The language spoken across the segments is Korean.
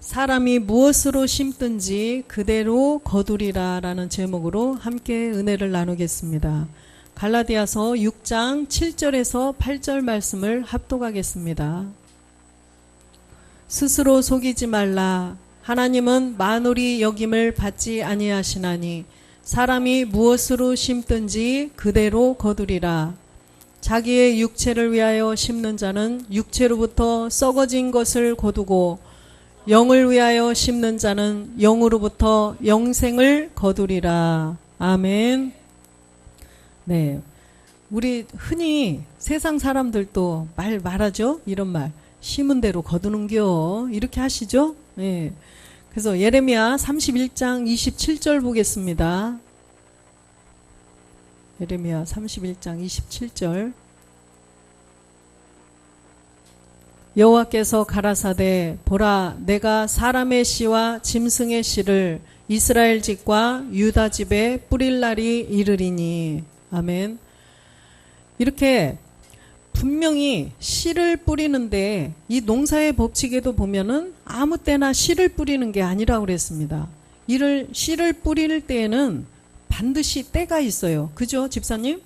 사람이 무엇으로 심든지 그대로 거두리라 라는 제목으로 함께 은혜를 나누겠습니다. 갈라디아서 6장 7절에서 8절 말씀을 합독하겠습니다. 스스로 속이지 말라. 하나님은 만홀이 여김을 받지 아니하시나니 사람이 무엇으로 심든지 그대로 거두리라. 자기의 육체를 위하여 심는 자는 육체로부터 썩어진 것을 거두고 영을 위하여 심는 자는 영으로부터 영생을 거두리라. 아멘. 네, 우리 흔히 세상 사람들도 말하죠. 이런 말, 심은 대로 거두는겨, 이렇게 하시죠. 네. 그래서 예레미야 31장 27절 보겠습니다. 예레미야 31장 27절. 여호와께서 가라사대 보라 내가 사람의 씨와 짐승의 씨를 이스라엘 집과 유다 집에 뿌릴 날이 이르리니. 아멘. 이렇게 분명히 씨를 뿌리는데 이 농사의 법칙에도 보면은 아무 때나 씨를 뿌리는 게 아니라고 그랬습니다. 씨를 뿌릴 때에는 반드시 때가 있어요. 그죠, 집사님?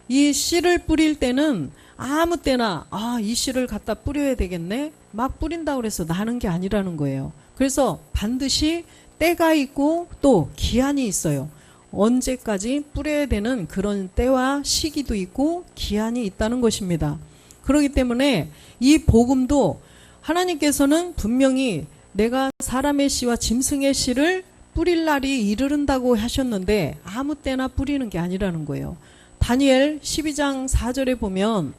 이 씨를 뿌릴 때는 아무 때나 이 씨를 갖다 뿌려야 되겠네, 막 뿌린다고 해서 나는 게 아니라는 거예요. 그래서 반드시 때가 있고 또 기한이 있어요. 언제까지 뿌려야 되는 그런 때와 시기도 있고 기한이 있다는 것입니다. 그렇기 때문에 이 복음도 하나님께서는 분명히 내가 사람의 씨와 짐승의 씨를 뿌릴 날이 이르른다고 하셨는데 아무 때나 뿌리는 게 아니라는 거예요. 다니엘 12장 4절에 보면,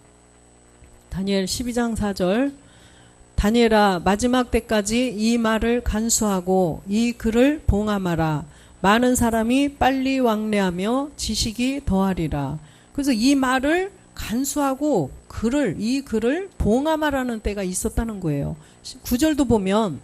다니엘 12장 4절, 다니엘아 마지막 때까지 이 말을 간수하고 이 글을 봉함하라. 많은 사람이 빨리 왕래하며 지식이 더하리라. 그래서 이 말을 간수하고 이 글을 봉함하라는 때가 있었다는 거예요. 9절도 보면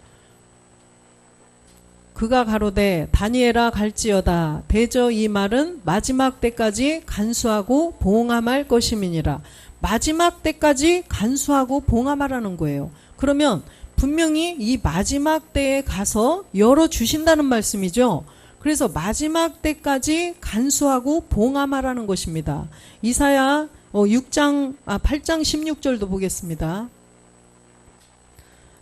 그가 가로되 다니엘아 갈지어다 대저 이 말은 마지막 때까지 간수하고 봉함할 것임이니라. 마지막 때까지 간수하고 봉함하라는 거예요. 그러면 분명히 이 마지막 때에 가서 열어주신다는 말씀이죠. 그래서 마지막 때까지 간수하고 봉함하라는 것입니다. 이사야 8장 16절도 보겠습니다.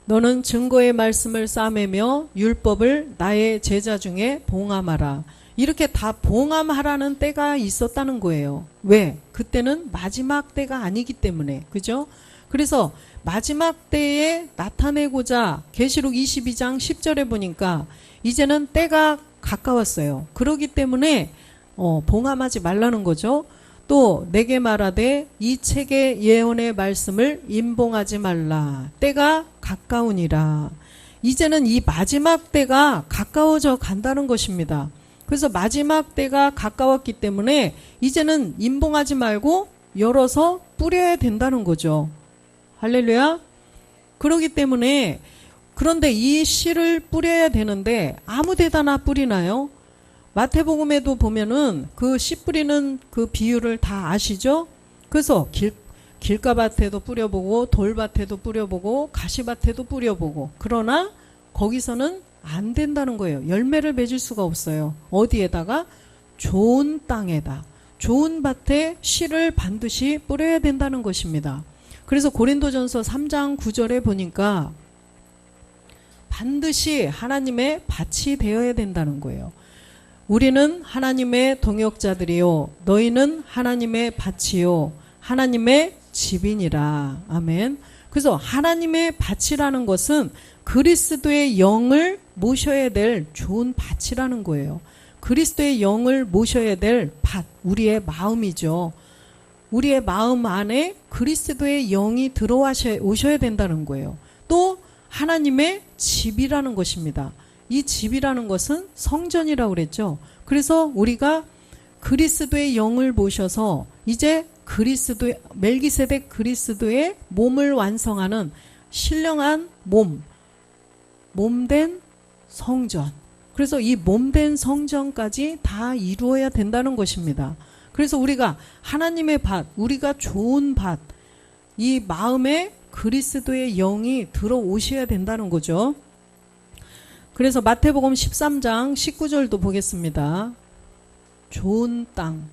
너는 증거의 말씀을 싸매며 율법을 나의 제자 중에 봉함하라. 이렇게 다 봉함하라는 때가 있었다는 거예요. 왜? 그때는 마지막 때가 아니기 때문에. 그죠? 그래서 마지막 때에 나타내고자 계시록 22장 10절에 보니까 이제는 때가 가까웠어요. 그렇기 때문에 봉함하지 말라는 거죠. 또 내게 말하되 이 책의 예언의 말씀을 임봉하지 말라. 때가 가까우니라. 이제는 이 마지막 때가 가까워져 간다는 것입니다. 그래서 마지막 때가 가까웠기 때문에 이제는 임봉하지 말고 열어서 뿌려야 된다는 거죠. 할렐루야. 그렇기 때문에, 그런데 이 씨를 뿌려야 되는데 아무 데다나 뿌리나요? 마태복음에도 보면은 그 씨 뿌리는 그 비유를 다 아시죠? 그래서 길가밭에도 뿌려보고 돌밭에도 뿌려보고 가시밭에도 뿌려보고, 그러나 거기서는 안 된다는 거예요. 열매를 맺을 수가 없어요. 어디에다가? 좋은 땅에다, 좋은 밭에 씨를 반드시 뿌려야 된다는 것입니다. 그래서 고린도전서 3장 9절에 보니까 반드시 하나님의 밭이 되어야 된다는 거예요. 우리는 하나님의 동역자들이요 너희는 하나님의 밭이요 하나님의 집이니라. 아멘. 그래서 하나님의 밭이라는 것은 그리스도의 영을 모셔야 될 좋은 밭이라는 거예요. 그리스도의 영을 모셔야 될 밭, 우리의 마음이죠. 우리의 마음 안에 그리스도의 영이 들어오셔야 된다는 거예요. 또 하나님의 집이라는 것입니다. 이 집이라는 것은 성전이라고 그랬죠. 그래서 우리가 그리스도의 영을 모셔서 이제 멜기세덱 그리스도의 몸을 완성하는 신령한 몸된 성전. 그래서 이 몸된 성전까지 다 이루어야 된다는 것입니다. 그래서 우리가 하나님의 밭, 우리가 좋은 밭, 이 마음에 그리스도의 영이 들어오셔야 된다는 거죠. 그래서 마태복음 13장 19절도 보겠습니다. 좋은 땅.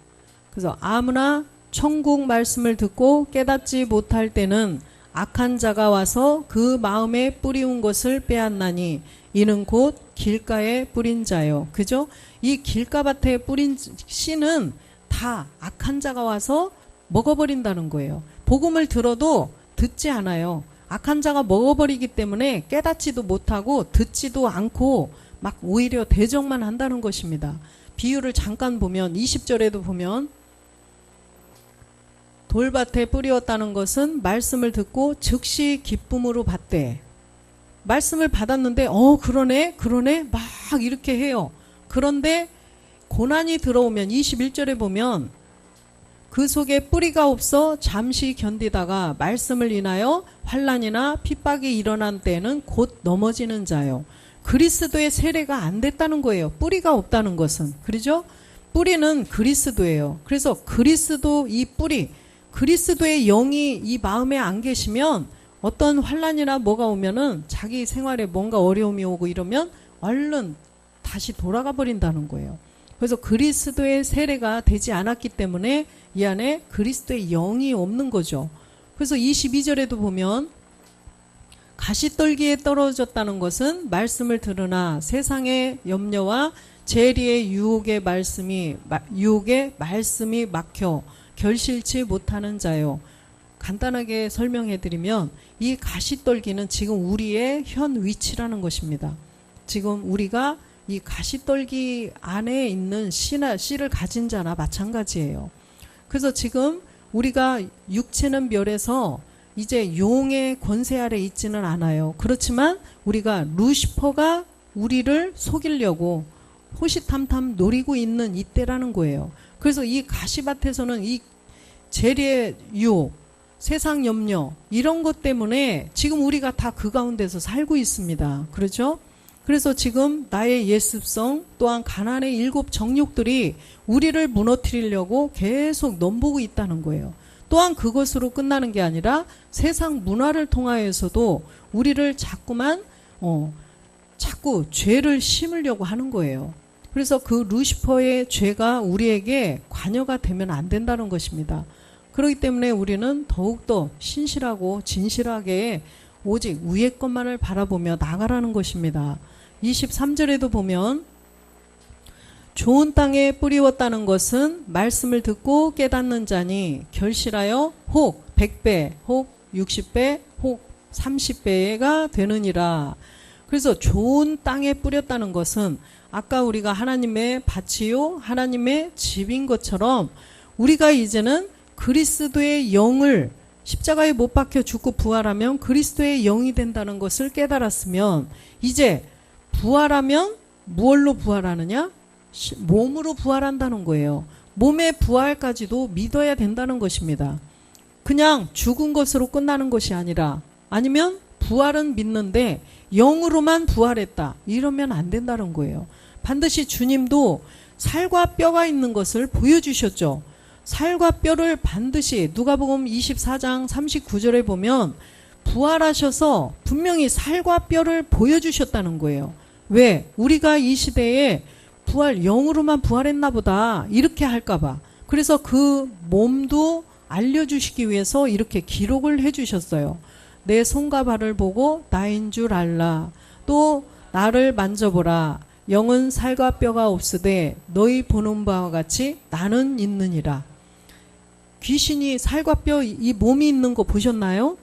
그래서 아무나 천국 말씀을 듣고 깨닫지 못할 때는 악한 자가 와서 그 마음에 뿌리운 것을 빼앗나니 이는 곧 길가에 뿌린 자요. 그죠? 이 길가밭에 뿌린 씨는 다 악한 자가 와서 먹어버린다는 거예요. 복음을 들어도 듣지 않아요. 악한 자가 먹어버리기 때문에 깨닫지도 못하고 듣지도 않고 막 오히려 대적만 한다는 것입니다. 비유를 잠깐 보면 20절에도 보면 돌밭에 뿌리었다는 것은 말씀을 듣고 즉시 기쁨으로 받되, 말씀을 받았는데 그러네 막 이렇게 해요. 그런데 고난이 들어오면 21절에 보면 그 속에 뿌리가 없어 잠시 견디다가 말씀을 인하여 환난이나 핍박이 일어난 때는 곧 넘어지는 자요. 그리스도의 세례가 안 됐다는 거예요. 뿌리가 없다는 것은. 그렇죠? 뿌리는 그리스도예요. 그래서 그리스도 이 뿌리, 그리스도의 영이 이 마음에 안 계시면 어떤 환난이나 뭐가 오면은 자기 생활에 뭔가 어려움이 오고 이러면 얼른 다시 돌아가 버린다는 거예요. 그래서 그리스도의 세례가 되지 않았기 때문에 이 안에 그리스도의 영이 없는 거죠. 그래서 22절에도 보면 가시떨기에 떨어졌다는 것은 말씀을 들으나 세상의 염려와 재리의 유혹의 말씀이 막혀 결실치 못하는 자요. 간단하게 설명해드리면 이 가시떨기는 지금 우리의 현 위치라는 것입니다. 지금 우리가 이 가시떨기 안에 있는 씨를 가진 자나 마찬가지예요. 그래서 지금 우리가 육체는 멸해서 이제 용의 권세 아래 있지는 않아요. 그렇지만 우리가 루시퍼가 우리를 속이려고 호시탐탐 노리고 있는 이때라는 거예요. 그래서 이 가시밭에서는 이 재리의 유혹, 세상 염려 이런 것 때문에 지금 우리가 다 그 가운데서 살고 있습니다. 그렇죠? 그래서 지금 나의 옛습성 또한 가난의 7 정욕들이 우리를 무너뜨리려고 계속 넘보고 있다는 거예요. 또한 그것으로 끝나는 게 아니라 세상 문화를 통하여서도 우리를 자꾸 죄를 심으려고 하는 거예요. 그래서 그 루시퍼의 죄가 우리에게 관여가 되면 안 된다는 것입니다. 그렇기 때문에 우리는 더욱더 신실하고 진실하게 오직 위의 것만을 바라보며 나가라는 것입니다. 23절에도 보면 좋은 땅에 뿌리웠다는 것은 말씀을 듣고 깨닫는 자니 결실하여 혹 100배, 혹 60배, 혹 30배가 되느니라. 그래서 좋은 땅에 뿌렸다는 것은 아까 우리가 하나님의 밭이요 하나님의 집인 것처럼 우리가 이제는 그리스도의 영을 십자가에 못 박혀 죽고 부활하면 그리스도의 영이 된다는 것을 깨달았으면 이제 부활하면 무엇로 부활하느냐? 몸으로 부활한다는 거예요. 몸의 부활까지도 믿어야 된다는 것입니다. 그냥 죽은 것으로 끝나는 것이 아니라 아니면 부활은 믿는데 영으로만 부활했다. 이러면 안 된다는 거예요. 반드시 주님도 살과 뼈가 있는 것을 보여주셨죠. 살과 뼈를 반드시 누가복음 24장 39절에 보면 부활하셔서 분명히 살과 뼈를 보여주셨다는 거예요. 왜? 우리가 이 시대에 영으로만 부활했나 보다 이렇게 할까봐. 그래서 그 몸도 알려주시기 위해서 이렇게 기록을 해주셨어요. 내 손과 발을 보고 나인 줄 알라. 또 나를 만져보라. 영은 살과 뼈가 없으되 너희 보는 바와 같이 나는 있느니라. 귀신이 살과 뼈 이 몸이 있는 거 보셨나요?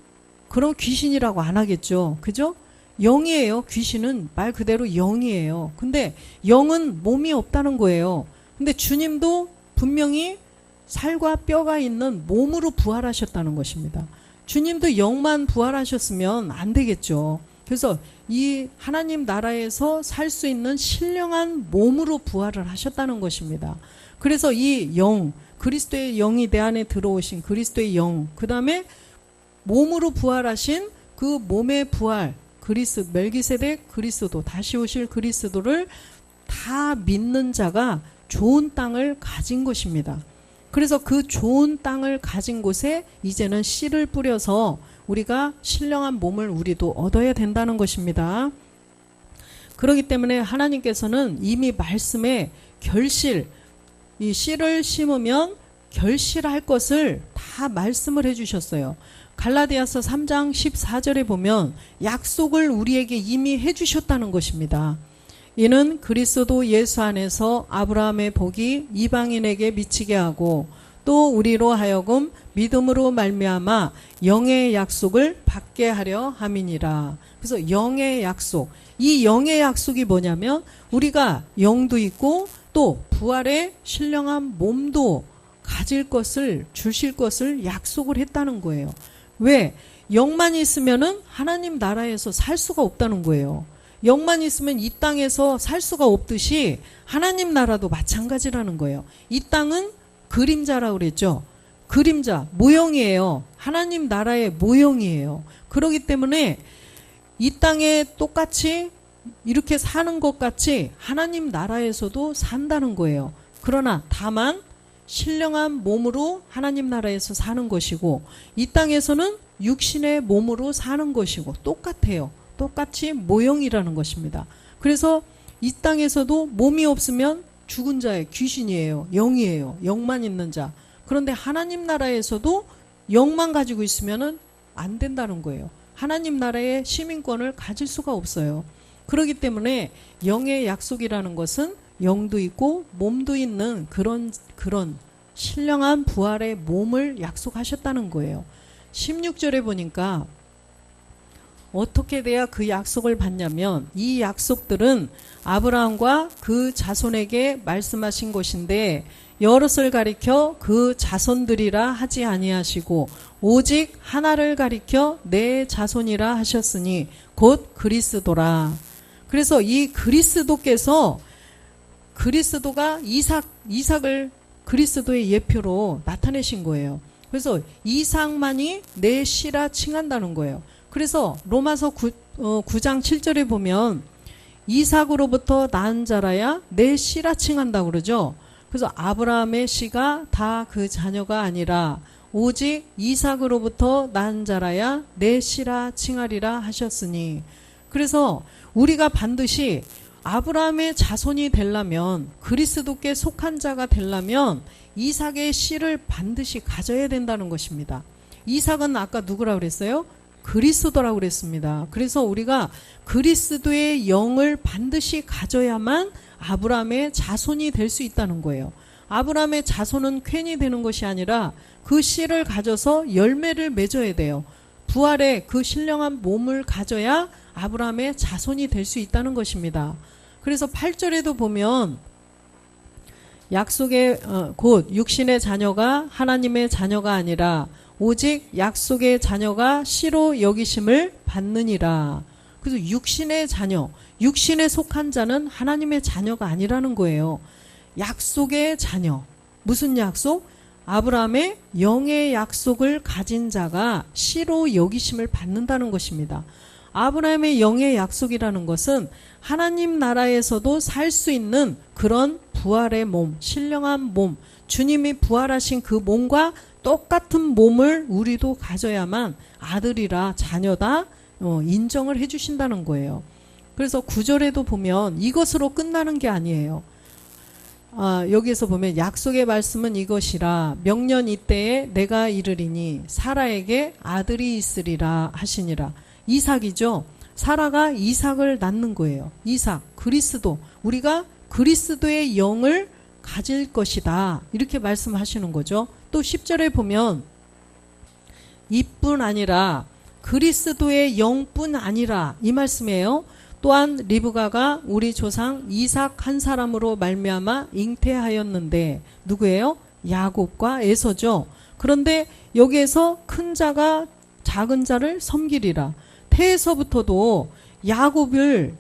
그럼 귀신이라고 안 하겠죠. 그죠? 영이에요. 귀신은 말 그대로 영이에요. 근데 영은 몸이 없다는 거예요. 근데 주님도 분명히 살과 뼈가 있는 몸으로 부활하셨다는 것입니다. 주님도 영만 부활하셨으면 안 되겠죠. 그래서 이 하나님 나라에서 살 수 있는 신령한 몸으로 부활을 하셨다는 것입니다. 그래서 이 영, 그리스도의 영이 내 안에 들어오신 그리스도의 영, 그 다음에 몸으로 부활하신 그 몸의 부활, 멜기세덱 그리스도, 다시 오실 그리스도를 다 믿는 자가 좋은 땅을 가진 것입니다. 그래서 그 좋은 땅을 가진 곳에 이제는 씨를 뿌려서 우리가 신령한 몸을 우리도 얻어야 된다는 것입니다. 그렇기 때문에 하나님께서는 이미 말씀에 결실, 이 씨를 심으면 결실할 것을 다 말씀을 해주셨어요. 갈라디아서 3장 14절에 보면 약속을 우리에게 이미 해주셨다는 것입니다. 이는 그리스도 예수 안에서 아브라함의 복이 이방인에게 미치게 하고 또 우리로 하여금 믿음으로 말미암아 영의 약속을 받게 하려 함이니라. 그래서 영의 약속, 이 영의 약속이 뭐냐면 우리가 영도 있고 또 부활의 신령한 몸도 가질 것을, 주실 것을 약속을 했다는 거예요. 왜? 영만 있으면은 하나님 나라에서 살 수가 없다는 거예요. 영만 있으면 이 땅에서 살 수가 없듯이 하나님 나라도 마찬가지라는 거예요. 이 땅은 그림자라고 그랬죠. 그림자, 모형이에요. 하나님 나라의 모형이에요. 그렇기 때문에 이 땅에 똑같이 이렇게 사는 것 같이 하나님 나라에서도 산다는 거예요. 그러나 다만 신령한 몸으로 하나님 나라에서 사는 것이고 이 땅에서는 육신의 몸으로 사는 것이고 똑같아요. 똑같이 모형이라는 것입니다. 그래서 이 땅에서도 몸이 없으면 죽은 자의 귀신이에요. 영이에요. 영만 있는 자. 그런데 하나님 나라에서도 영만 가지고 있으면 안 된다는 거예요. 하나님 나라의 시민권을 가질 수가 없어요. 그렇기 때문에 영의 약속이라는 것은 영도 있고 몸도 있는 그런 신령한 부활의 몸을 약속하셨다는 거예요. 16절에 보니까 어떻게 돼야 그 약속을 받냐면 이 약속들은 아브라함과 그 자손에게 말씀하신 것인데 여럿을 가리켜 그 자손들이라 하지 아니하시고 오직 하나를 가리켜 내 자손이라 하셨으니 곧 그리스도라. 그래서 이 그리스도께서 그리스도가 이삭을 그리스도의 예표로 나타내신 거예요. 그래서 이삭만이 내 씨라 칭한다는 거예요. 그래서 로마서 9장 7절에 보면 이삭으로부터 낳은 자라야 내 씨라 칭한다고 그러죠. 그래서 아브라함의 씨가 다 그 자녀가 아니라 오직 이삭으로부터 낳은 자라야 내 씨라 칭하리라 하셨으니, 그래서 우리가 반드시 아브라함의 자손이 되려면, 그리스도께 속한 자가 되려면 이삭의 씨를 반드시 가져야 된다는 것입니다. 이삭은 아까 누구라고 그랬어요? 그리스도라고 그랬습니다. 그래서 우리가 그리스도의 영을 반드시 가져야만 아브라함의 자손이 될 수 있다는 거예요. 아브라함의 자손은 괜히 되는 것이 아니라 그 씨를 가져서 열매를 맺어야 돼요. 부활의 그 신령한 몸을 가져야 아브라함의 자손이 될 수 있다는 것입니다. 그래서 8절에도 보면 약속의 곧 육신의 자녀가 하나님의 자녀가 아니라 오직 약속의 자녀가 씨로 여기심을 받느니라. 그래서 육신의 자녀, 육신에 속한 자는 하나님의 자녀가 아니라는 거예요. 약속의 자녀. 무슨 약속? 아브라함의 영의 약속을 가진 자가 씨로 여기심을 받는다는 것입니다. 아브라함의 영의 약속이라는 것은 하나님 나라에서도 살 수 있는 그런 부활의 몸, 신령한 몸, 주님이 부활하신 그 몸과 똑같은 몸을 우리도 가져야만 아들이라 자녀다 인정을 해주신다는 거예요. 그래서 9절에도 보면 이것으로 끝나는 게 아니에요. 여기에서 보면 약속의 말씀은 이것이라 명년 이때에 내가 이르리니 사라에게 아들이 있으리라 하시니라. 이삭이죠. 사라가 이삭을 낳는 거예요. 이삭, 그리스도. 우리가 그리스도의 영을 가질 것이다. 이렇게 말씀하시는 거죠. 또 10절에 보면 이뿐 아니라 그리스도의 영뿐 아니라 이 말씀이에요. 또한 리브가가 우리 조상 이삭 한 사람으로 말미암아 잉태하였는데 누구예요? 야곱과 에서죠. 그런데 여기에서 큰 자가 작은 자를 섬기리라. 태에서부터도 야곱은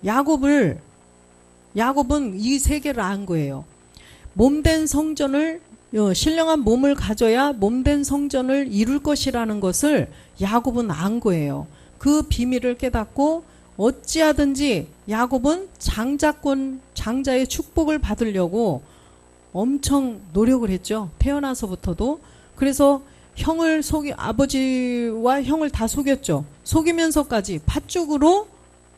이 세계를 안 거예요. 몸된 성전을 신령한 몸을 가져야 몸된 성전을 이룰 것이라는 것을 야곱은 안 거예요. 그 비밀을 깨닫고 어찌하든지 야곱은 장자의 축복을 받으려고 엄청 노력을 했죠. 태어나서부터도. 그래서 아버지와 형을 다 속였죠. 속이면서까지 팥죽으로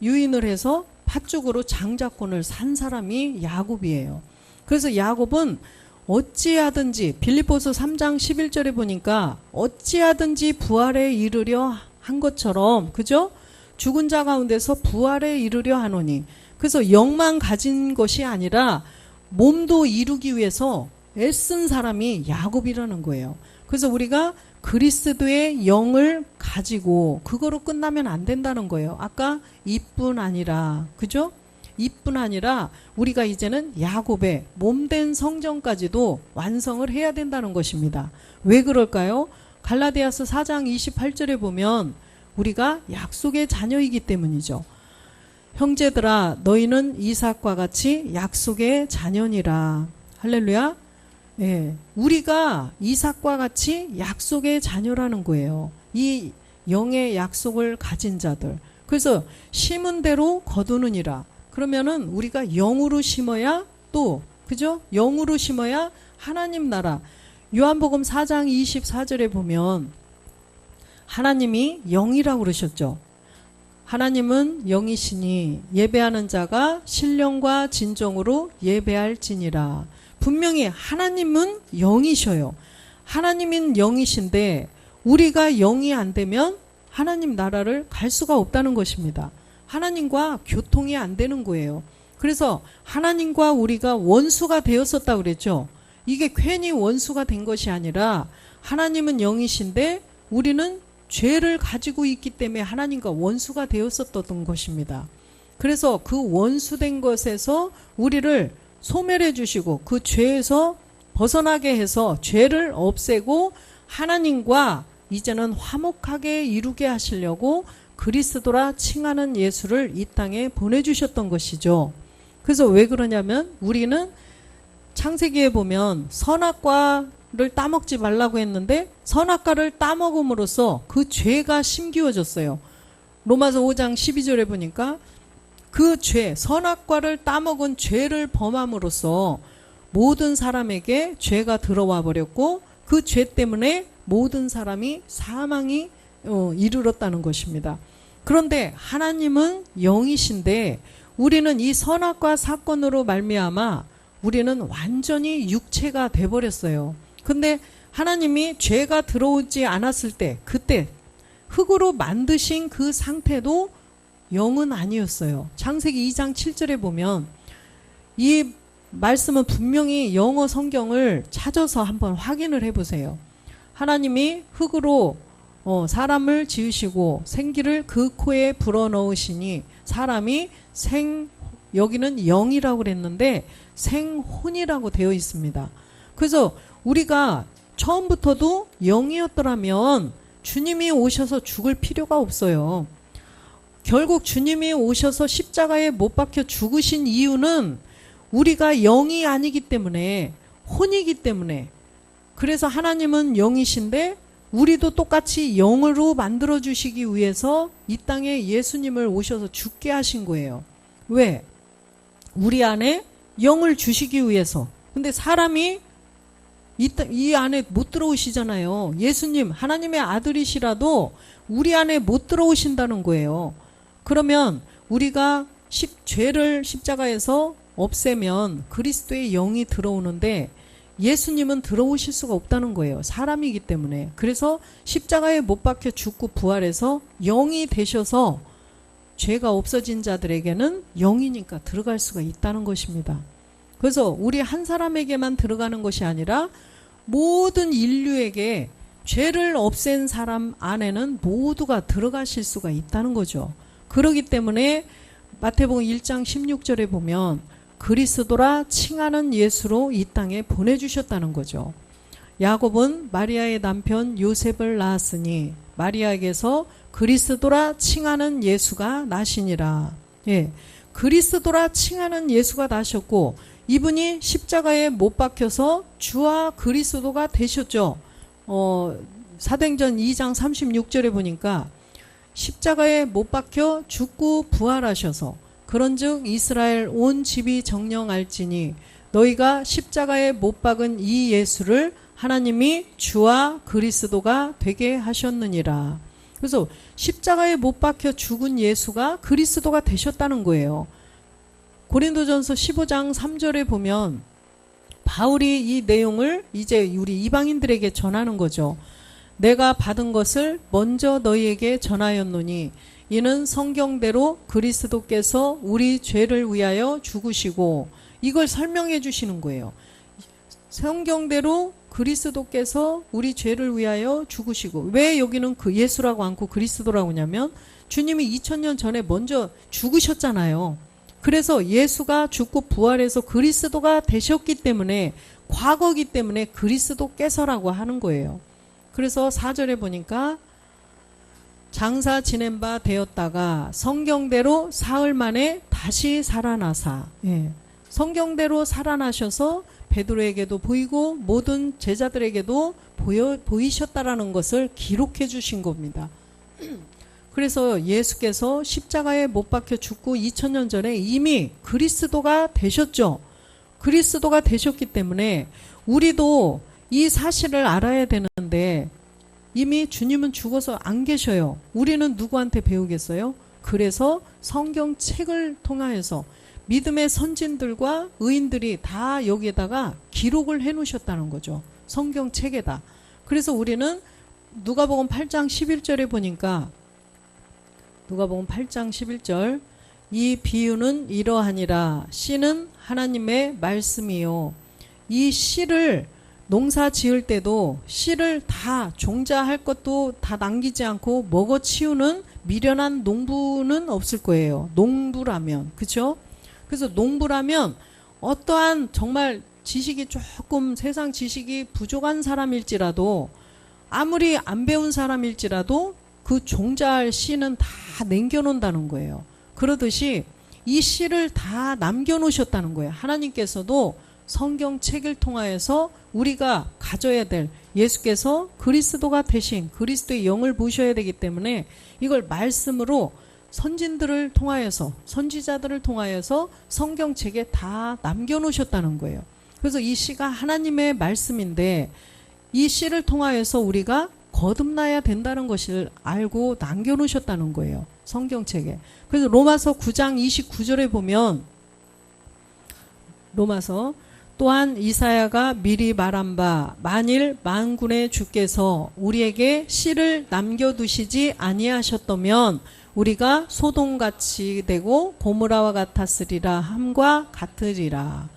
유인을 해서 팥죽으로 장자권을 산 사람이 야곱이에요. 그래서 야곱은 어찌하든지 빌립보서 3장 11절에 보니까 어찌하든지 부활에 이르려 한 것처럼, 그죠? 죽은 자 가운데서 부활에 이르려 하노니. 그래서 영만 가진 것이 아니라 몸도 이루기 위해서 애쓴 사람이 야곱이라는 거예요. 그래서 우리가 그리스도의 영을 가지고 그거로 끝나면 안 된다는 거예요. 아까 이뿐 아니라, 그죠? 이뿐 아니라 우리가 이제는 야곱의 몸된 성전까지도 완성을 해야 된다는 것입니다. 왜 그럴까요? 갈라디아서 4장 28절에 보면 우리가 약속의 자녀이기 때문이죠. 형제들아 너희는 이삭과 같이 약속의 자녀니라. 할렐루야. 예, 우리가 이삭과 같이 약속의 자녀라는 거예요. 이 영의 약속을 가진 자들. 그래서 심은 대로 거두느니라. 그러면은 우리가 영으로 심어야 또, 그죠? 영으로 심어야 하나님 나라. 요한복음 4장 24절에 보면 하나님이 영이라고 그러셨죠. 하나님은 영이시니 예배하는 자가 신령과 진정으로 예배할지니라. 분명히 하나님은 영이셔요. 하나님은 영이신데 우리가 영이 안 되면 하나님 나라를 갈 수가 없다는 것입니다. 하나님과 교통이 안 되는 거예요. 그래서 하나님과 우리가 원수가 되었었다고 그랬죠. 이게 괜히 원수가 된 것이 아니라 하나님은 영이신데 우리는 죄를 가지고 있기 때문에 하나님과 원수가 되었었던 것입니다. 그래서 그 원수된 것에서 우리를 소멸해 주시고 그 죄에서 벗어나게 해서 죄를 없애고 하나님과 이제는 화목하게 이루게 하시려고 그리스도라 칭하는 예수를 이 땅에 보내주셨던 것이죠. 그래서 왜 그러냐면 우리는 창세기에 보면 선악과를 따먹지 말라고 했는데 선악과를 따먹음으로써 그 죄가 심기워졌어요. 로마서 5장 12절에 보니까 그 죄, 선악과를 따먹은 죄를 범함으로써 모든 사람에게 죄가 들어와 버렸고 그 죄 때문에 모든 사람이 사망이 이르렀다는 것입니다. 그런데 하나님은 영이신데 우리는 이 선악과 사건으로 말미암아 우리는 완전히 육체가 돼버렸어요. 근데 하나님이 죄가 들어오지 않았을 때 그때 흙으로 만드신 그 상태도 영은 아니었어요. 창세기 2장 7절에 보면 이 말씀은 분명히 영어 성경을 찾아서 한번 확인을 해보세요. 하나님이 흙으로 사람을 지으시고 생기를 그 코에 불어넣으시니 사람이 여기는 영이라고 그랬는데 생혼이라고 되어 있습니다. 그래서 우리가 처음부터도 영이었더라면 주님이 오셔서 죽을 필요가 없어요. 결국 주님이 오셔서 십자가에 못 박혀 죽으신 이유는 우리가 영이 아니기 때문에, 혼이기 때문에. 그래서 하나님은 영이신데 우리도 똑같이 영으로 만들어 주시기 위해서 이 땅에 예수님을 오셔서 죽게 하신 거예요. 왜? 우리 안에 영을 주시기 위해서. 근데 사람이 이 안에 못 들어오시잖아요. 예수님, 하나님의 아들이시라도 우리 안에 못 들어오신다는 거예요. 그러면 우리가 죄를 십자가에서 없애면 그리스도의 영이 들어오는데 예수님은 들어오실 수가 없다는 거예요. 사람이기 때문에. 그래서 십자가에 못 박혀 죽고 부활해서 영이 되셔서 죄가 없어진 자들에게는 영이니까 들어갈 수가 있다는 것입니다. 그래서 우리 한 사람에게만 들어가는 것이 아니라 모든 인류에게 죄를 없앤 사람 안에는 모두가 들어가실 수가 있다는 거죠. 그렇기 때문에 마태복음 1장 16절에 보면 그리스도라 칭하는 예수로 이 땅에 보내주셨다는 거죠. 야곱은 마리아의 남편 요셉을 낳았으니 마리아에게서 그리스도라 칭하는 예수가 나시니라. 예, 그리스도라 칭하는 예수가 나셨고 이분이 십자가에 못 박혀서 주와 그리스도가 되셨죠. 사도행전 2장 36절에 보니까 십자가에 못 박혀 죽고 부활하셔서 그런즉 이스라엘 온 집이 정령할지니 너희가 십자가에 못 박은 이 예수를 하나님이 주와 그리스도가 되게 하셨느니라. 그래서 십자가에 못 박혀 죽은 예수가 그리스도가 되셨다는 거예요. 고린도전서 15장 3절에 보면 바울이 이 내용을 이제 우리 이방인들에게 전하는 거죠. 내가 받은 것을 먼저 너희에게 전하였노니 이는 성경대로 그리스도께서 우리 죄를 위하여 죽으시고, 이걸 설명해 주시는 거예요. 성경대로 그리스도께서 우리 죄를 위하여 죽으시고, 왜 여기는 그 예수라고 않고 그리스도라고 하냐면 주님이 2000년 전에 먼저 죽으셨잖아요. 그래서 예수가 죽고 부활해서 그리스도가 되셨기 때문에, 과거기 때문에 그리스도께서라고 하는 거예요. 그래서 4절에 보니까 장사 지낸 바 되었다가 성경대로 사흘 만에 다시 살아나사, 성경대로 살아나셔서 베드로에게도 보이고 모든 제자들에게도 보이셨다라는 것을 기록해 주신 겁니다. 그래서 예수께서 십자가에 못 박혀 죽고 2000년 전에 이미 그리스도가 되셨죠. 그리스도가 되셨기 때문에 우리도 이 사실을 알아야 되는데, 이미 주님은 죽어서 안 계셔요. 우리는 누구한테 배우겠어요? 그래서 성경책을 통하여서 믿음의 선진들과 의인들이 다 여기에다가 기록을 해 놓으셨다는 거죠. 성경책에다. 그래서 우리는 누가복음 8장 11절에 보니까, 누가복음 8장 11절, 이 비유는 이러하니라. 씨는 하나님의 말씀이요. 이 씨를 농사 지을 때도 씨를 다 종자할 것도 다 남기지 않고 먹어 치우는 미련한 농부는 없을 거예요. 농부라면. 그죠? 그래서 농부라면 어떠한 정말 지식이 조금 세상 지식이 부족한 사람일지라도, 아무리 안 배운 사람일지라도 그 종자할 씨는 다 남겨놓는다는 거예요. 그러듯이 이 씨를 다 남겨놓으셨다는 거예요. 하나님께서도 성경책을 통하여서 우리가 가져야 될, 예수께서 그리스도가 되신 그리스도의 영을 보셔야 되기 때문에 이걸 말씀으로 선진들을 통하여서, 선지자들을 통하여서 성경책에 다 남겨놓으셨다는 거예요. 그래서 이 씨가 하나님의 말씀인데 이 씨를 통하여서 우리가 거듭나야 된다는 것을 알고 남겨놓으셨다는 거예요. 성경책에. 그래서 로마서 9장 29절에 보면, 로마서, 또한 이사야가 미리 말한 바 만일 만군의 주께서 우리에게 씨를 남겨두시지 아니하셨다면 우리가 소돔같이 되고 고모라와 같았으리라 함과 같으리라.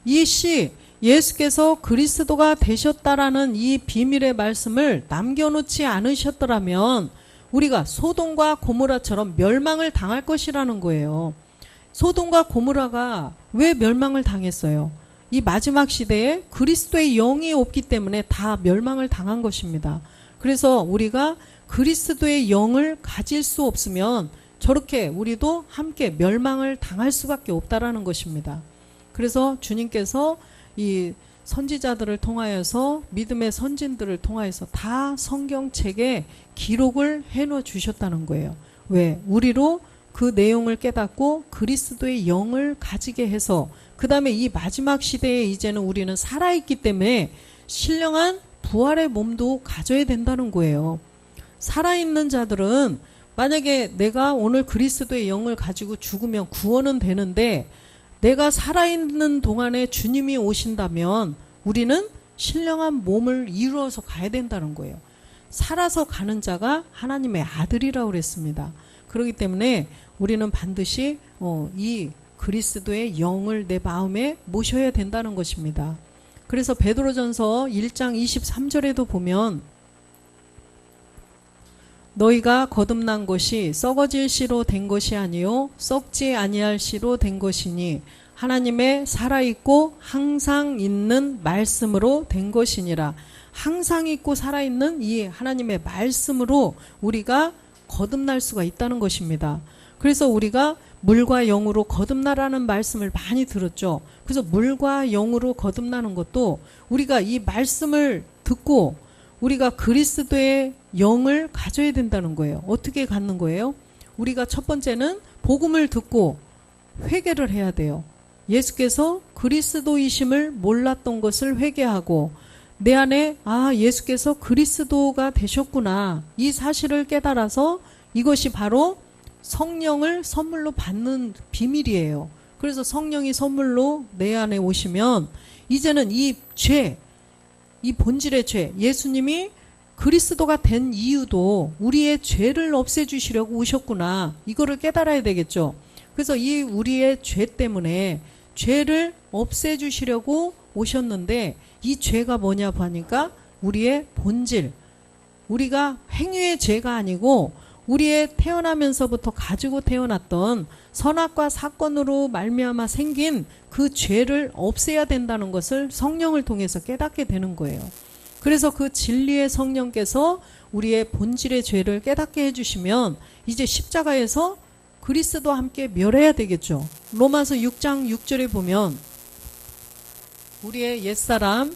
이 씨, 예수께서 그리스도가 되셨다라는 이 비밀의 말씀을 남겨놓지 않으셨더라면 우리가 소돔과 고모라처럼 멸망을 당할 것이라는 거예요. 소돔과 고모라가 왜 멸망을 당했어요? 이 마지막 시대에 그리스도의 영이 없기 때문에 다 멸망을 당한 것입니다. 그래서 우리가 그리스도의 영을 가질 수 없으면 저렇게 우리도 함께 멸망을 당할 수밖에 없다라는 것입니다. 그래서 주님께서 이 선지자들을 통하여서, 믿음의 선진들을 통하여서 다 성경책에 기록을 해놓아 주셨다는 거예요. 왜? 우리로 그 내용을 깨닫고 그리스도의 영을 가지게 해서, 그 다음에 이 마지막 시대에 이제는 우리는 살아있기 때문에 신령한 부활의 몸도 가져야 된다는 거예요. 살아있는 자들은 만약에 내가 오늘 그리스도의 영을 가지고 죽으면 구원은 되는데, 내가 살아있는 동안에 주님이 오신다면 우리는 신령한 몸을 이루어서 가야 된다는 거예요. 살아서 가는 자가 하나님의 아들이라고 그랬습니다. 그렇기 때문에 우리는 반드시 이 그리스도의 영을 내 마음에 모셔야 된다는 것입니다. 그래서 베드로전서 1장 23절에도 보면, 너희가 거듭난 것이 썩어질 씨로 된 것이 아니요 썩지 아니할 씨로 된 것이니 하나님의 살아있고 항상 있는 말씀으로 된 것이니라. 항상 있고 살아있는 이 하나님의 말씀으로 우리가 거듭날 수가 있다는 것입니다. 그래서 우리가 물과 영으로 거듭나라는 말씀을 많이 들었죠. 그래서 물과 영으로 거듭나는 것도 우리가 이 말씀을 듣고 우리가 그리스도의 영을 가져야 된다는 거예요. 어떻게 갖는 거예요? 우리가 첫 번째는 복음을 듣고 회개를 해야 돼요. 예수께서 그리스도이심을 몰랐던 것을 회개하고, 내 안에 예수께서 그리스도가 되셨구나, 이 사실을 깨달아서 이것이 바로 성령을 선물로 받는 비밀이에요. 그래서 성령이 선물로 내 안에 오시면 이제는 이 죄, 이 본질의 죄, 예수님이 그리스도가 된 이유도 우리의 죄를 없애주시려고 오셨구나. 이거를 깨달아야 되겠죠. 그래서 이 우리의 죄 때문에 죄를 없애주시려고 오셨는데 이 죄가 뭐냐 보니까 우리의 본질, 우리가 행위의 죄가 아니고 우리의 태어나면서부터 가지고 태어났던 선악과 사건으로 말미암아 생긴 그 죄를 없애야 된다는 것을 성령을 통해서 깨닫게 되는 거예요. 그래서 그 진리의 성령께서 우리의 본질의 죄를 깨닫게 해주시면 이제 십자가에서 그리스도와 함께 멸해야 되겠죠. 로마서 6장 6절에 보면 우리의 옛사람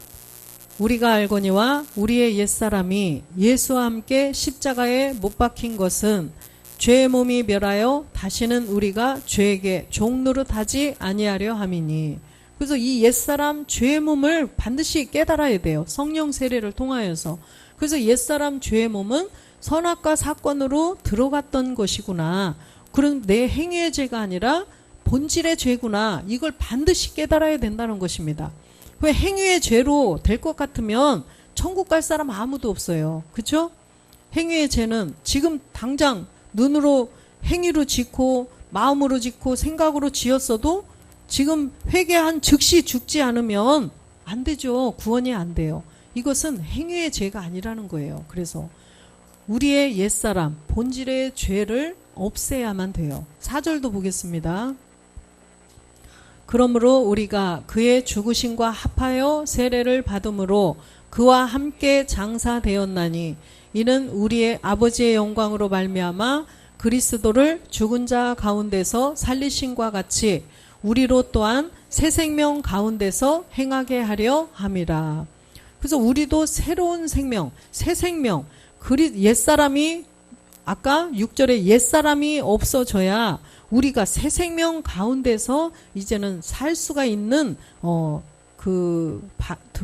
우리가 알거니와 우리의 옛사람이 예수와 함께 십자가에 못 박힌 것은 죄의 몸이 멸하여 다시는 우리가 죄에게 종노릇하지 아니하려 함이니. 그래서 이 옛사람 죄의 몸을 반드시 깨달아야 돼요. 성령 세례를 통하여서. 그래서 옛사람 죄의 몸은 선악과 사건으로 들어갔던 것이구나. 그런 내 행위의 죄가 아니라 본질의 죄구나. 이걸 반드시 깨달아야 된다는 것입니다. 왜 행위의 죄로 될 것 같으면 천국 갈 사람 아무도 없어요. 그렇죠? 행위의 죄는 지금 당장 눈으로 행위로 짓고 마음으로 짓고 생각으로 지었어도 지금 회개한 즉시 죽지 않으면 안 되죠. 구원이 안 돼요. 이것은 행위의 죄가 아니라는 거예요. 그래서 우리의 옛사람 본질의 죄를 없애야만 돼요. 4절도 보겠습니다. 그러므로 우리가 그의 죽으심과 합하여 세례를 받음으로 그와 함께 장사되었나니 이는 우리의 아버지의 영광으로 말미암아 그리스도를 죽은 자 가운데서 살리심과 같이 우리로 또한 새 생명 가운데서 행하게 하려 함이라. 그래서 우리도 새로운 생명, 새 생명, 옛사람이 아까 6절에 옛사람이 없어져야 우리가 새 생명 가운데서 이제는 살 수가 있는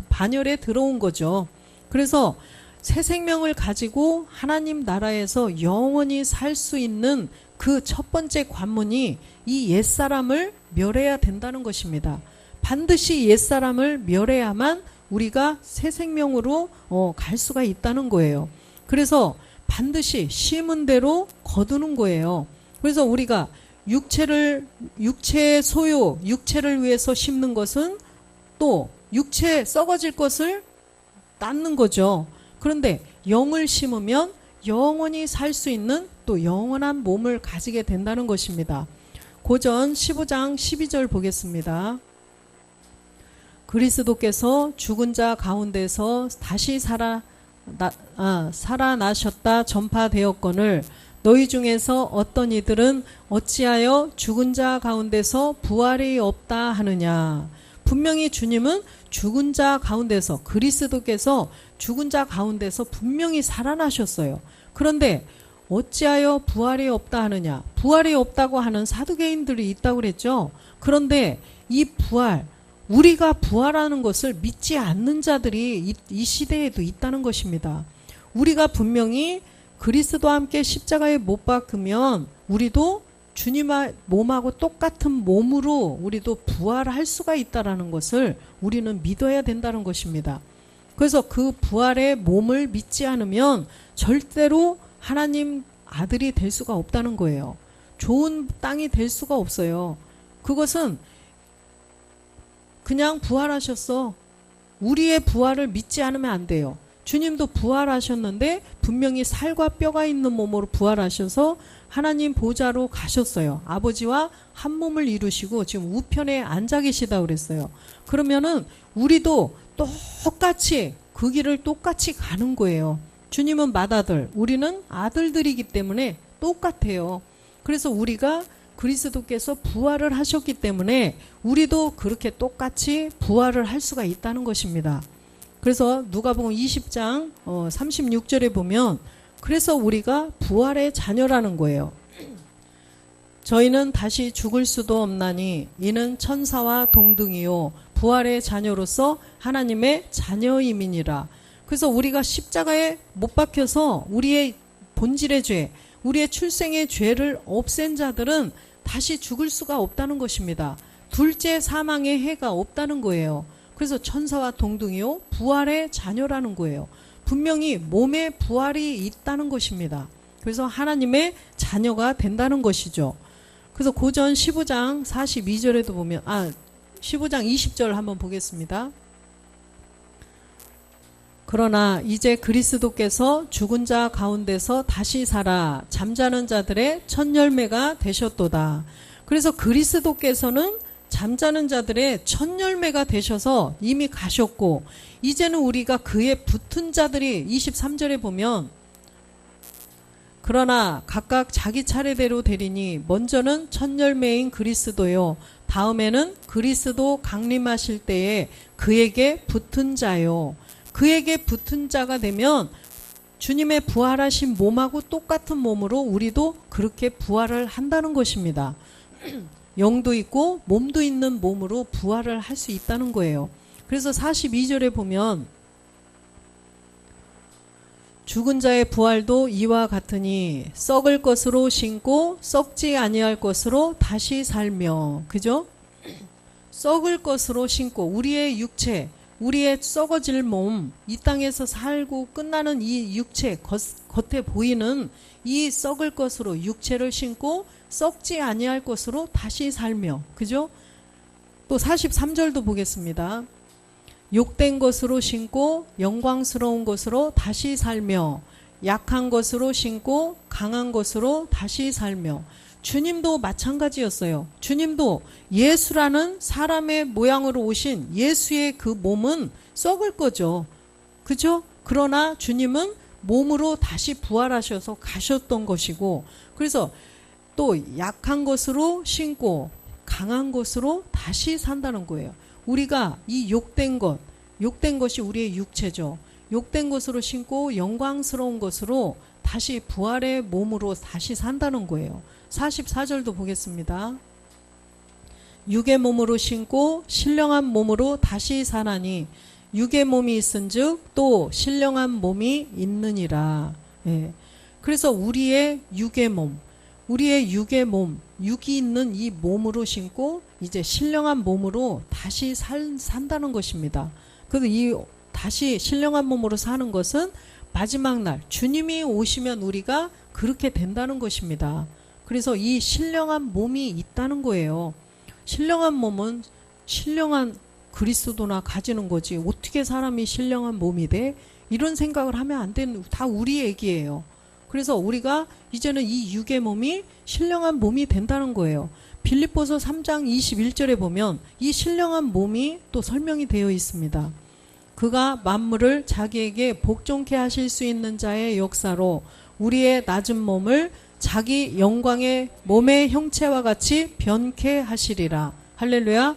반열에 들어온 거죠. 그래서 새 생명을 가지고 하나님 나라에서 영원히 살 수 있는 그 첫 번째 관문이 이 옛사람을 멸해야 된다는 것입니다. 반드시 옛사람을 멸해야만 우리가 새 생명으로 갈 수가 있다는 거예요. 그래서 반드시 심은 대로 거두는 거예요. 그래서 우리가 육체의 소유, 육체를 위해서 심는 것은 또 육체 썩어질 것을 낳는 거죠. 그런데 영을 심으면 영원히 살 수 있는 또 영원한 몸을 가지게 된다는 것입니다. 고전 15장 12절 보겠습니다. 그리스도께서 죽은 자 가운데서 다시 살아나셨다 전파되었거늘 너희 중에서 어떤 이들은 어찌하여 죽은 자 가운데서 부활이 없다 하느냐. 분명히 주님은 죽은 자 가운데서 그리스도께서 죽은 자 가운데서 분명히 살아나셨어요. 그런데 어찌하여 부활이 없다 하느냐. 부활이 없다고 하는 사두개인들이 있다고 그랬죠. 그런데 이 부활, 우리가 부활하는 것을 믿지 않는 자들이 이 시대에도 있다는 것입니다. 우리가 분명히 그리스도와 함께 십자가에 못 박으면 우리도 주님의 몸하고 똑같은 몸으로 우리도 부활할 수가 있다는 것을 우리는 믿어야 된다는 것입니다. 그래서 그 부활의 몸을 믿지 않으면 절대로 하나님 아들이 될 수가 없다는 거예요. 좋은 땅이 될 수가 없어요. 그것은 그냥 부활하셨어. 우리의 부활을 믿지 않으면 안 돼요. 주님도 부활하셨는데 분명히 살과 뼈가 있는 몸으로 부활하셔서 하나님 보좌로 가셨어요. 아버지와 한 몸을 이루시고 지금 우편에 앉아 계시다고 그랬어요. 그러면은 우리도 똑같이 그 길을 똑같이 가는 거예요. 주님은 맏아들, 우리는 아들들이기 때문에 똑같아요. 그래서 우리가 그리스도께서 부활을 하셨기 때문에 우리도 그렇게 똑같이 부활을 할 수가 있다는 것입니다. 그래서 누가복음 20장 36절에 보면 그래서 우리가 부활의 자녀라는 거예요. 저희는 다시 죽을 수도 없나니 이는 천사와 동등이요 부활의 자녀로서 하나님의 자녀임이니라. 그래서 우리가 십자가에 못 박혀서 우리의 본질의 죄, 우리의 출생의 죄를 없앤 자들은 다시 죽을 수가 없다는 것입니다. 둘째 사망의 해가 없다는 거예요. 그래서 천사와 동등이요 부활의 자녀라는 거예요. 분명히 몸에 부활이 있다는 것입니다. 그래서 하나님의 자녀가 된다는 것이죠. 그래서 고전 15장 42절에도 보면 15장 20절 한번 보겠습니다. 그러나 이제 그리스도께서 죽은 자 가운데서 다시 살아 잠자는 자들의 첫 열매가 되셨도다. 그래서 그리스도께서는 잠자는 자들의 첫 열매가 되셔서 이미 가셨고 이제는 우리가 그에 붙은 자들이 23절에 보면 그러나 각각 자기 차례대로 되리니 먼저는 첫 열매인 그리스도요 다음에는 그리스도 강림하실 때에 그에게 붙은 자요. 그에게 붙은 자가 되면 주님의 부활하신 몸하고 똑같은 몸으로 우리도 그렇게 부활을 한다는 것입니다. 영도 있고 몸도 있는 몸으로 부활을 할 수 있다는 거예요. 그래서 42절에 보면 죽은 자의 부활도 이와 같으니 썩을 것으로 신고 썩지 아니할 것으로 다시 살며, 그죠? 썩을 것으로 신고 우리의 육체, 우리의 썩어질 몸, 이 땅에서 살고 끝나는 이 육체, 겉에 보이는 이 썩을 것으로 육체를 신고 썩지 아니할 것으로 다시 살며, 그죠? 또 43절도 보겠습니다. 욕된 것으로 신고 영광스러운 것으로 다시 살며 약한 것으로 신고 강한 것으로 다시 살며. 주님도 마찬가지였어요. 주님도 예수라는 사람의 모양으로 오신 예수의 그 몸은 썩을 거죠. 그죠? 그러나 주님은 몸으로 다시 부활하셔서 가셨던 것이고, 그래서 또 약한 것으로 신고 강한 것으로 다시 산다는 거예요. 우리가 이 욕된 것이 우리의 육체죠. 욕된 것으로 신고 영광스러운 것으로 다시 부활의 몸으로 다시 산다는 거예요. 44절도 보겠습니다. 육의 몸으로 신고 신령한 몸으로 다시 사나니 육의 몸이 있은즉 또 신령한 몸이 있느니라. 예. 그래서 우리의 육의 몸, 육이 있는 이 몸으로 신고 이제 신령한 몸으로 다시 산다는 것입니다. 그래서 이 다시 신령한 몸으로 사는 것은 마지막 날 주님이 오시면 우리가 그렇게 된다는 것입니다. 그래서 이 신령한 몸이 있다는 거예요. 신령한 몸은 신령한 그리스도나 가지는 거지 어떻게 사람이 신령한 몸이 돼? 이런 생각을 하면 안 되는, 다 우리 얘기예요. 그래서 우리가 이제는 이 육의 몸이 신령한 몸이 된다는 거예요. 빌립보서 3장 21절에 보면 이 신령한 몸이 또 설명이 되어 있습니다. 그가 만물을 자기에게 복종케 하실 수 있는 자의 역사로 우리의 낮은 몸을 자기 영광의 몸의 형체와 같이 변케 하시리라. 할렐루야.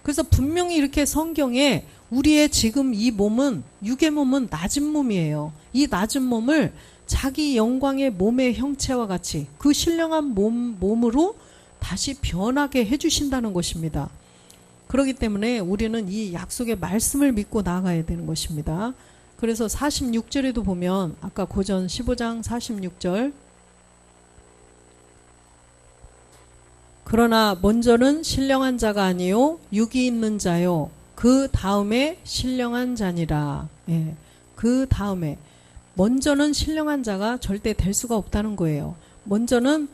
그래서 분명히 이렇게 성경에 우리의 지금 이 몸은, 육의 몸은 낮은 몸이에요. 이 낮은 몸을 자기 영광의 몸의 형체와 같이 그 신령한 몸으로 다시 변하게 해주신다는 것입니다. 그렇기 때문에 우리는 이 약속의 말씀을 믿고 나아가야 되는 것입니다. 그래서 46절에도 보면 아까 고전 15장 46절, 그러나 먼저는 신령한 자가 아니요 육이 있는 자요 그 다음에 신령한 자니라. 예, 그 다음에 먼저는 신령한 자가 절대 될 수가 없다는 거예요. 먼저는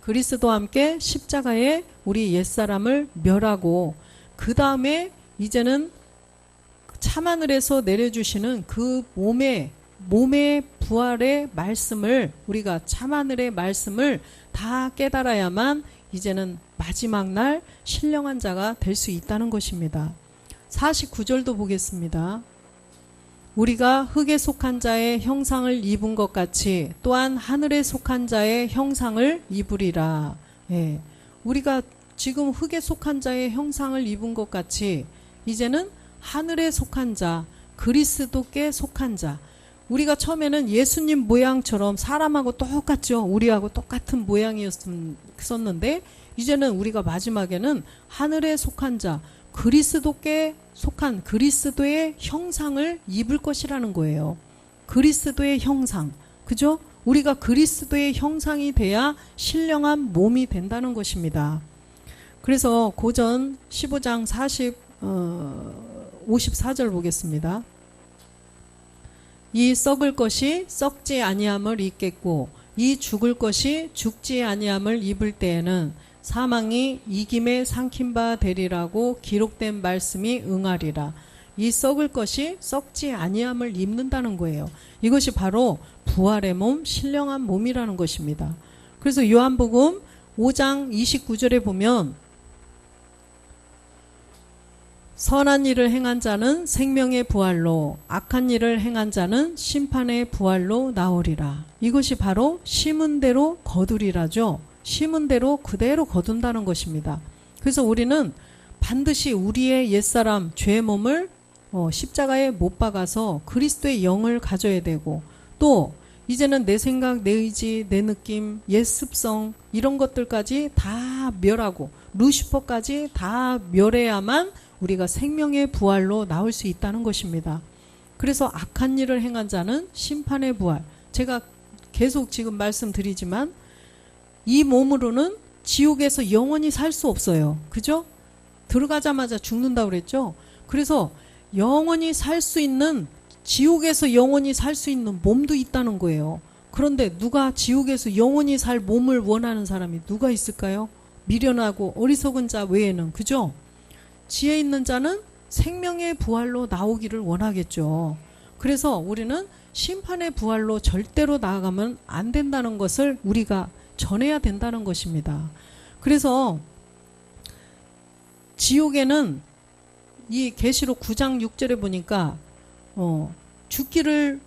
그리스도와 함께 십자가에 우리 옛사람을 멸하고 그 다음에 이제는 참하늘에서 내려주시는 그 몸의 부활의 말씀을, 우리가 참하늘의 말씀을 다 깨달아야만 이제는 마지막 날 신령한 자가 될 수 있다는 것입니다. 49절도 보겠습니다. 우리가 흙에 속한 자의 형상을 입은 것 같이 또한 하늘에 속한 자의 형상을 입으리라. 예, 우리가 지금 흙에 속한 자의 형상을 입은 것 같이 이제는 하늘에 속한 자, 그리스도께 속한 자. 우리가 처음에는 예수님 모양처럼 사람하고 똑같죠. 우리하고 똑같은 모양이었었는데 이제는 우리가 마지막에는 하늘에 속한 자, 그리스도께 속한 그리스도의 형상을 입을 것이라는 거예요. 그리스도의 형상, 그죠? 우리가 그리스도의 형상이 돼야 신령한 몸이 된다는 것입니다. 그래서 고전 15장 54절 보겠습니다. 이 썩을 것이 썩지 아니함을 입겠고 이 죽을 것이 죽지 아니함을 입을 때에는 사망이 이김에 삼킨 바 되리라고 기록된 말씀이 응하리라. 이 썩을 것이 썩지 아니함을 입는다는 거예요. 이것이 바로 부활의 몸, 신령한 몸이라는 것입니다. 그래서 요한복음 5장 29절에 보면 선한 일을 행한 자는 생명의 부활로 악한 일을 행한 자는 심판의 부활로 나오리라. 이것이 바로 심은 대로 거두리라죠. 심은 대로 그대로 거둔다는 것입니다. 그래서 우리는 반드시 우리의 옛사람 죄의 몸을 십자가에 못 박아서 그리스도의 영을 가져야 되고, 또 이제는 내 생각, 내 의지, 내 느낌, 옛 습성 이런 것들까지 다 멸하고 루시퍼까지 다 멸해야만 우리가 생명의 부활로 나올 수 있다는 것입니다. 그래서 악한 일을 행한 자는 심판의 부활. 제가 계속 지금 말씀드리지만 이 몸으로는 지옥에서 영원히 살 수 없어요. 그죠? 들어가자마자 죽는다고 그랬죠? 그래서 영원히 살 수 있는, 지옥에서 영원히 살 수 있는 몸도 있다는 거예요. 그런데 누가 지옥에서 영원히 살 몸을 원하는 사람이 누가 있을까요? 미련하고 어리석은 자 외에는. 그죠? 지혜 있는 자는 생명의 부활로 나오기를 원하겠죠. 그래서 우리는 심판의 부활로 절대로 나아가면 안 된다는 것을 우리가 전해야 된다는 것입니다. 그래서 지옥에는 이 계시록 9장 6절에 보니까 죽기를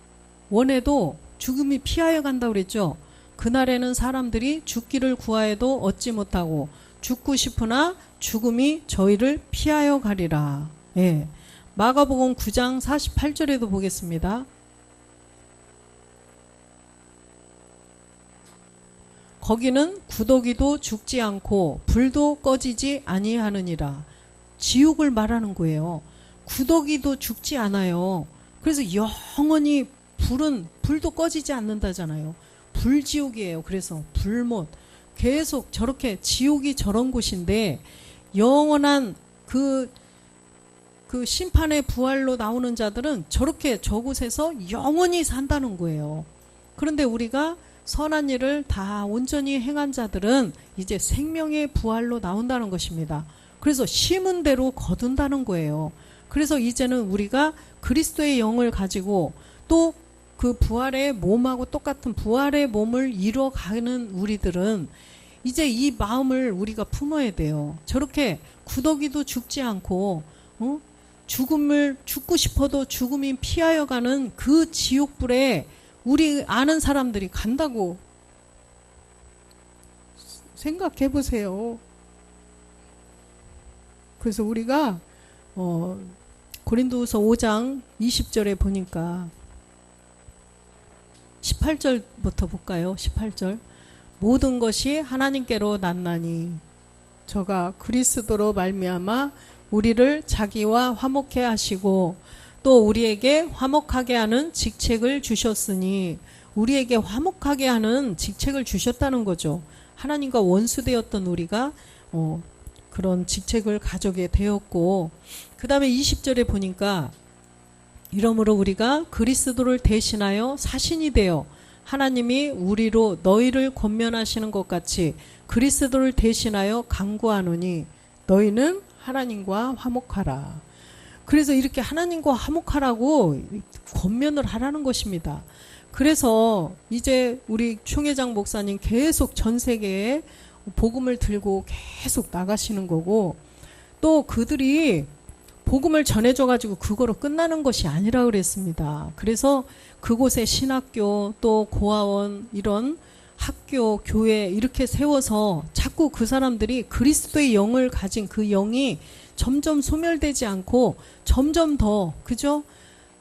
원해도 죽음이 피하여 간다고 그랬죠. 그날에는 사람들이 죽기를 구하여도 얻지 못하고 죽고 싶으나 죽음이 저희를 피하여 가리라. 예. 마가복음 9장 48절에도 보겠습니다. 거기는 구더기도 죽지 않고 불도 꺼지지 아니하느니라. 지옥을 말하는 거예요. 구더기도 죽지 않아요. 그래서 영원히 불도 꺼지지 않는다잖아요. 불지옥이에요. 그래서 불못. 계속 저렇게 지옥이 저런 곳인데 영원한 그 심판의 부활로 나오는 자들은 저렇게 저곳에서 영원히 산다는 거예요. 그런데 우리가 선한 일을 다 온전히 행한 자들은 이제 생명의 부활로 나온다는 것입니다. 그래서 심은 대로 거둔다는 거예요. 그래서 이제는 우리가 그리스도의 영을 가지고 또 그 부활의 몸하고 똑같은 부활의 몸을 이뤄가는 우리들은 이제 이 마음을 우리가 품어야 돼요. 저렇게 구더기도 죽지 않고 죽고 싶어도 죽음이 피하여 가는 그 지옥불에 우리 아는 사람들이 간다고 생각해 보세요. 그래서 우리가 고린도후서 5장 20절에 보니까 18절부터 볼까요? 18절. 모든 것이 하나님께로 났나니 저가 그리스도로 말미암아 우리를 자기와 화목해 하시고 또 우리에게 화목하게 하는 직책을 주셨으니, 우리에게 화목하게 하는 직책을 주셨다는 거죠. 하나님과 원수되었던 우리가 그런 직책을 가져게 되었고, 그 다음에 20절에 보니까 이러므로 우리가 그리스도를 대신하여 사신이 되어 하나님이 우리로 너희를 권면하시는 것 같이 그리스도를 대신하여 간구하노니 너희는 하나님과 화목하라. 그래서 이렇게 하나님과 화목하라고 권면을 하라는 것입니다. 그래서 이제 우리 총회장 목사님 계속 전 세계에 복음을 들고 계속 나가시는 거고, 또 그들이 복음을 전해줘가지고 그거로 끝나는 것이 아니라 그랬습니다. 그래서 그곳에 신학교 또 고아원 이런 학교, 교회 이렇게 세워서 자꾸 그 사람들이 그리스도의 영을 가진 그 영이 점점 소멸되지 않고 점점 더, 그죠?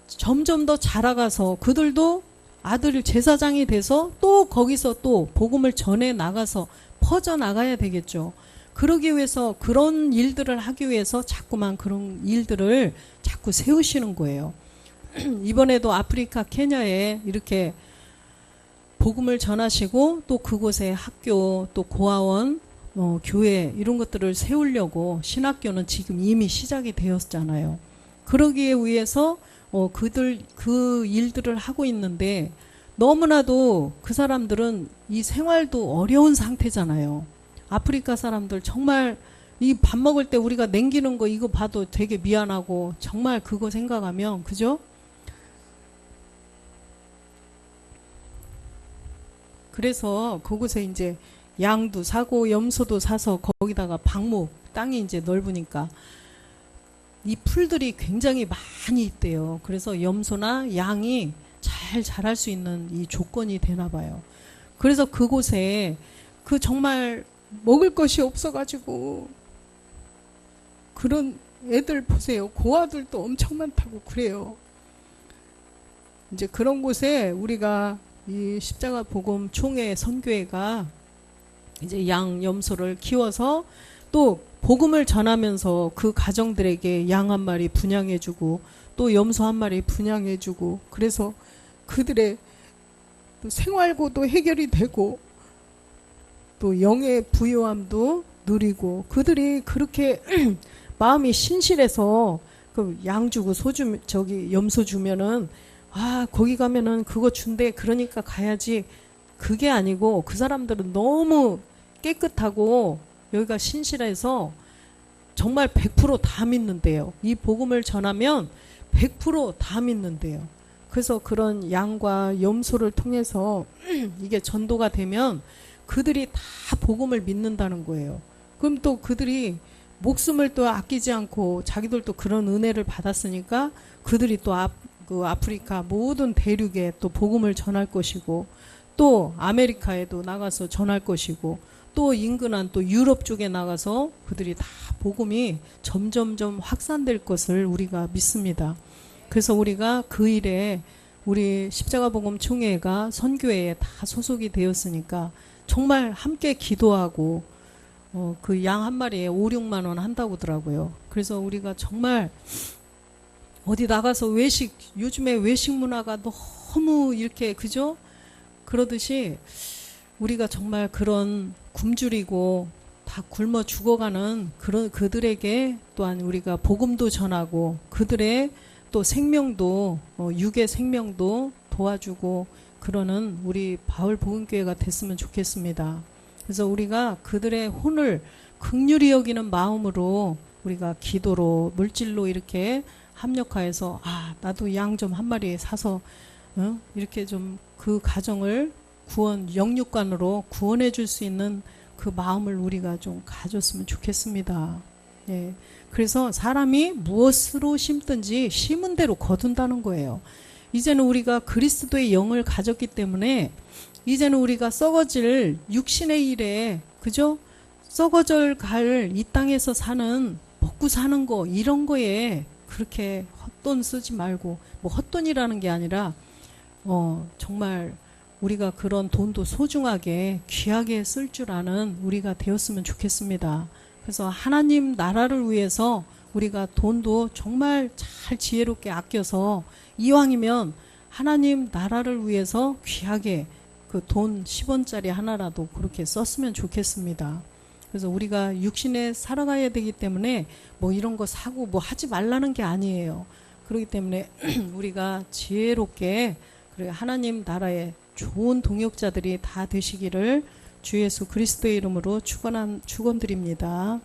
점점 더 자라가서 그들도 아들 제사장이 돼서 또 거기서 또 복음을 전해 나가서 퍼져 나가야 되겠죠. 그러기 위해서, 그런 일들을 하기 위해서 자꾸만 그런 일들을 자꾸 세우시는 거예요. 이번에도 아프리카 케냐에 이렇게 복음을 전하시고 또 그곳에 학교 또 고아원 교회 이런 것들을 세우려고 신학교는 지금 이미 시작이 되었잖아요. 그러기에 위해서 그 일들을 하고 있는데 너무나도 그 사람들은 이 생활도 어려운 상태잖아요. 아프리카 사람들 정말 이 밥 먹을 때 우리가 남기는 거 이거 봐도 되게 미안하고 정말 그거 생각하면 그죠? 그래서 그곳에 이제 양도 사고 염소도 사서 거기다가 방목 땅이 이제 넓으니까 이 풀들이 굉장히 많이 있대요. 그래서 염소나 양이 잘 자랄 수 있는 이 조건이 되나 봐요. 그래서 그곳에 그 정말 먹을 것이 없어가지고 그런 애들 보세요. 고아들도 엄청 많다고 그래요. 이제 그런 곳에 우리가 이 십자가 복음 총회 선교회가 이제 양 염소를 키워서 또 복음을 전하면서 그 가정들에게 양 한 마리 분양해주고 또 염소 한 마리 분양해주고 그래서 그들의 생활고도 해결이 되고 또 영의 부요함도 누리고 그들이 그렇게 마음이 신실해서 그 양 주고 염소 주면은 거기 가면은 그거 준대 그러니까 가야지 그게 아니고 그 사람들은 너무 깨끗하고 여기가 신실해서 정말 100%다 믿는데요. 이 복음을 전하면 100%다 믿는데요. 그래서 그런 양과 염소를 통해서 이게 전도가 되면 그들이 다 복음을 믿는다는 거예요. 그럼 또 그들이 목숨을 또 아끼지 않고 자기들도 그런 은혜를 받았으니까 그들이 또 그 아프리카 모든 대륙에 또 복음을 전할 것이고 또 아메리카에도 나가서 전할 것이고 또 인근한 또 유럽 쪽에 나가서 그들이 다 복음이 점점점 확산될 것을 우리가 믿습니다. 그래서 우리가 그 일에 우리 십자가복음 총회가 선교회에 다 소속이 되었으니까 정말 함께 기도하고 그 양 한 마리에 5, 6만 원 한다고 하더라고요. 그래서 우리가 정말 어디 나가서 요즘에 외식 문화가 너무 이렇게 그죠? 그러듯이 우리가 정말 그런 굶주리고 다 굶어 죽어가는 그들에게 또한 우리가 복음도 전하고 그들의 또 생명도 육의 생명도 도와주고 그러는 우리 바울 복음교회가 됐으면 좋겠습니다. 그래서 우리가 그들의 혼을 긍휼히 여기는 마음으로 우리가 기도로 물질로 이렇게 합력하여서 나도 양 좀 한 마리 사서 이렇게 좀 그 가정을 영육간으로 구원해 줄 수 있는 그 마음을 우리가 좀 가졌으면 좋겠습니다. 예. 그래서 사람이 무엇으로 심든지 심은 대로 거둔다는 거예요. 이제는 우리가 그리스도의 영을 가졌기 때문에 이제는 우리가 썩어질 육신의 일에 그죠? 썩어질 갈 이 땅에서 먹고 사는 거 이런 거에 그렇게 헛돈 쓰지 말고 헛돈이라는 게 아니라 정말 우리가 그런 돈도 소중하게 귀하게 쓸 줄 아는 우리가 되었으면 좋겠습니다. 그래서 하나님 나라를 위해서 우리가 돈도 정말 잘 지혜롭게 아껴서 이왕이면 하나님 나라를 위해서 귀하게 그 돈 10원짜리 하나라도 그렇게 썼으면 좋겠습니다. 그래서 우리가 육신에 살아가야 되기 때문에 이런 거 사고 하지 말라는 게 아니에요. 그렇기 때문에 우리가 지혜롭게 하나님 나라의 좋은 동역자들이 다 되시기를 주 예수 그리스도의 이름으로 축원드립니다.